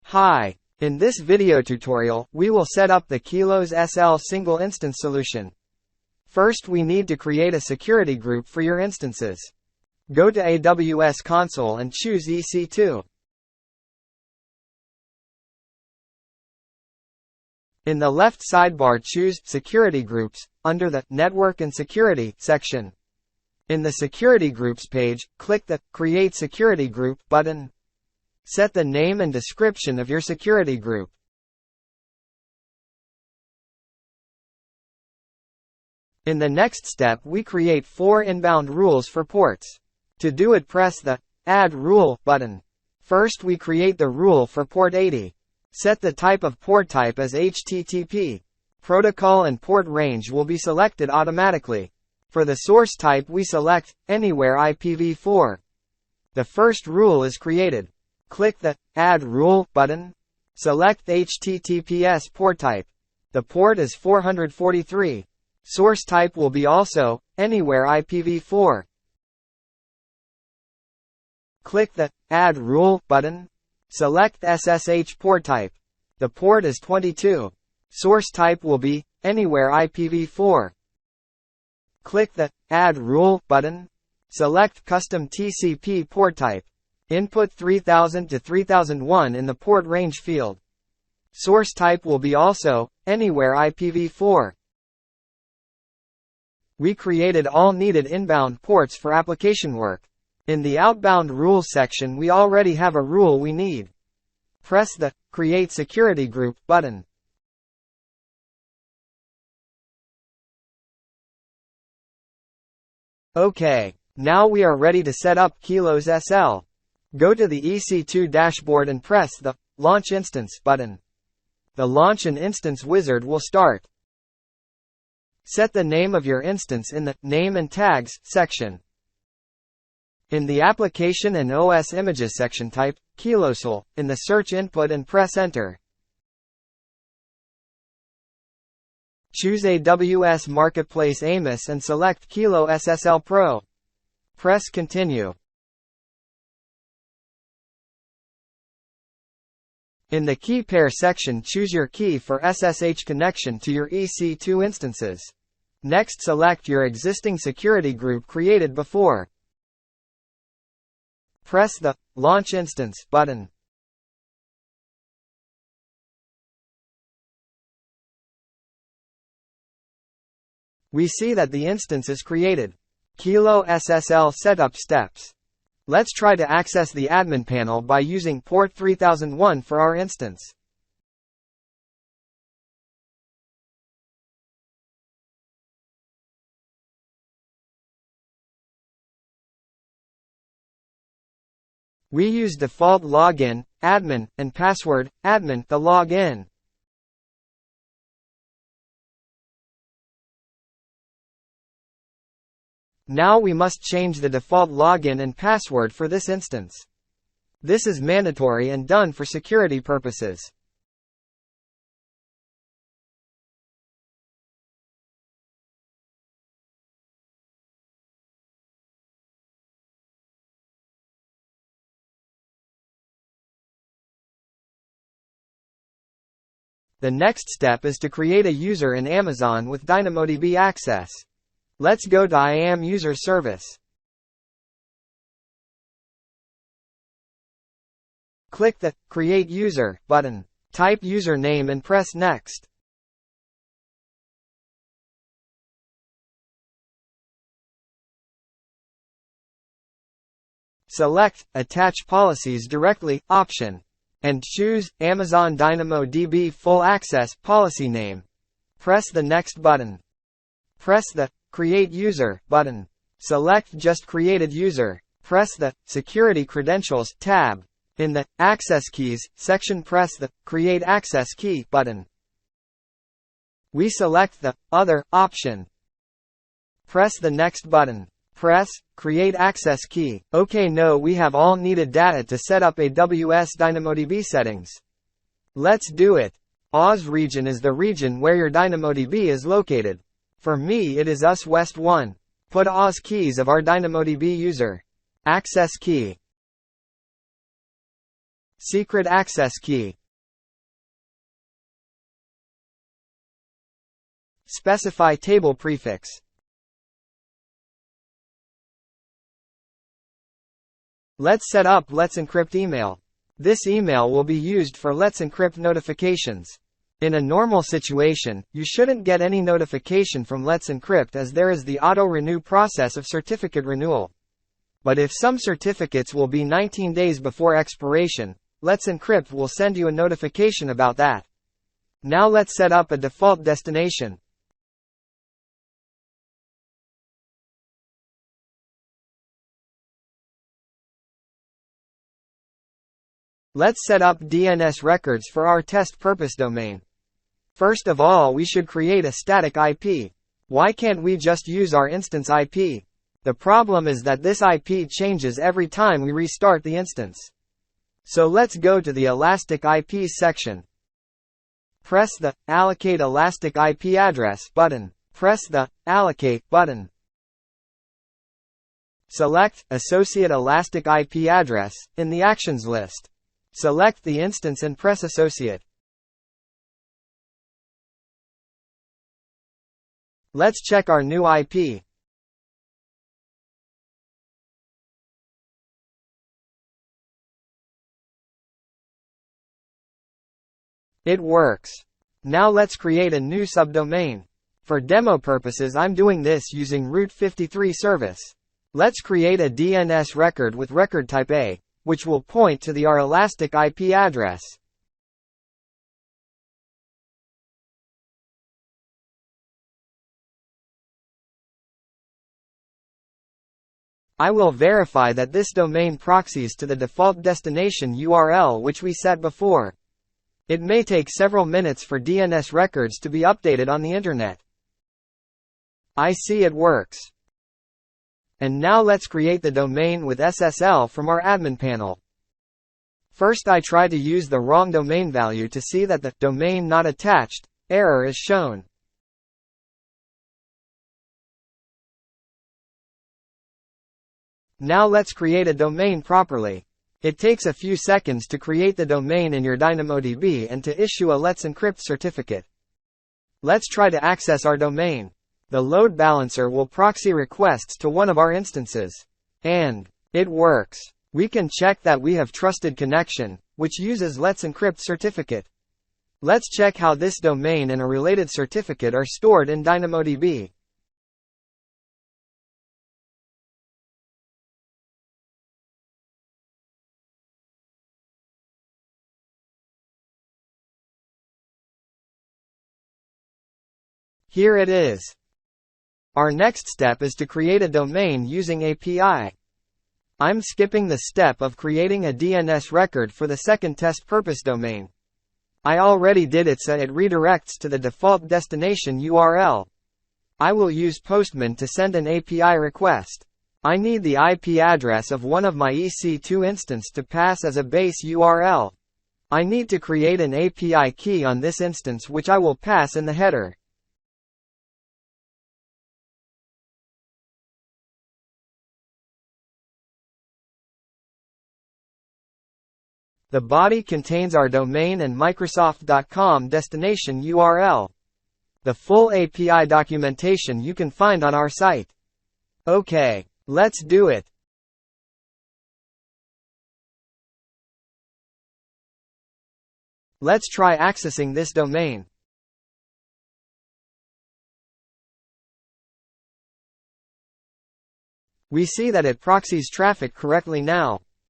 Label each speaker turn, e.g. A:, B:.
A: Hi. In this video tutorial, we will set up the KiloSSL Single Instance solution. First, we need to create a security group for your instances. Go to AWS console and choose EC2. In the left sidebar, choose Security Groups under the Network and Security section. In the Security Groups page, click the Create Security Group button. Set the name and description of your security group. In the next step, we create 4 inbound rules for ports. To do it, press the Add Rule button. First, we create the rule for port 80. Set the type of port type as HTTP. Protocol and port range will be selected automatically. For the source type, we select Anywhere IPv4. The first rule is created. Click the Add Rule button. Select HTTPS port type. The port is 443. Source type will be also Anywhere IPv4. Click the Add Rule button. Select SSH port type. The port is 22. Source type will be Anywhere IPv4. Click the Add Rule button. Select Custom TCP port type. Input 3000 to 3001 in the port range field. Source type will be also Anywhere IPv4. We created all needed inbound ports for application work. In the outbound rules section, we already have a rule we need. Press the Create Security Group button. OK. Now we are ready to set up KiloSSL. Go to the EC2 dashboard and press the Launch Instance button. The Launch an Instance wizard will start. Set the name of your instance in the Name and Tags section. In the Application and OS Images section, type KiloSSL in the search input and press Enter. Choose AWS Marketplace AMOS and select KiloSSL Pro. Press Continue. In the Key Pair section, choose your key for SSH connection to your EC2 instances. Next, select your existing security group created before. Press the Launch Instance button. We see that the instance is created. KiloSSL Setup Steps. Let's try to access the admin panel by using port 3001 for our instance. We use default login, admin, and password, admin, the login. Now we must change the default login and password for this instance. This is mandatory and done for security purposes. The next step is to create a user in Amazon with DynamoDB access. Let's go to IAM user service. Click the Create User button. Type username and press Next. Select Attach Policies Directly option and choose Amazon DynamoDB Full Access Policy Name. Press the Next button. Press the Create User button. Select Just Created User. Press the Security Credentials tab. In the Access Keys section, press the Create Access Key button. We select the Other option. Press the Next button. Press Create Access Key. OK, now we have all needed data to set up AWS DynamoDB settings. Let's do it. AWS region is the region where your DynamoDB is located. For me, it is US West 1. Put AWS keys of our DynamoDB user. Access key. Secret access key. Specify table prefix. Let's set up Let's Encrypt email. This email will be used for Let's Encrypt notifications. In a normal situation, you shouldn't get any notification from Let's Encrypt as there is the auto-renew process of certificate renewal. But if some certificates will be 19 days before expiration, Let's Encrypt will send you a notification about that. Now let's set up a default destination. Let's set up DNS records for our test purpose domain. First of all, we should create a static IP. Why can't we just use our instance IP? The problem is that this IP changes every time we restart the instance. So let's go to the Elastic IPs section. Press the Allocate Elastic IP Address button. Press the Allocate button. Select Associate Elastic IP Address in the Actions list. Select the instance and press Associate. Let's check our new IP. It works. Now let's create a new subdomain. For demo purposes, I'm doing this using Route 53 service. Let's create a DNS record with record type A, which will point to our Elastic IP address. I will verify that this domain proxies to the default destination URL which we set before. It may take several minutes for DNS records to be updated on the internet. I see it works. And now let's create the domain with SSL from our admin panel. First, I try to use the wrong domain value to see that the domain not attached error is shown. Now let's create a domain properly. It takes a few seconds to create the domain in your DynamoDB and to issue a Let's Encrypt certificate. Let's try to access our domain. The load balancer will proxy requests to one of our instances. And it works. We can check that we have trusted connection, which uses Let's Encrypt certificate. Let's check how this domain and a related certificate are stored in DynamoDB. Here it is. Our next step is to create a domain using API. I'm skipping the step of creating a DNS record for the second test purpose domain. I already did it, so it redirects to the default destination URL. I will use Postman to send an API request. I need the IP address of one of my EC2 instance to pass as a base URL. I need to create an API key on this instance which I will pass in the header. The body contains our domain and Microsoft.com destination URL. The full API documentation you can find on our site. Okay, let's do it. Let's try accessing this domain. We see that it proxies traffic correctly now.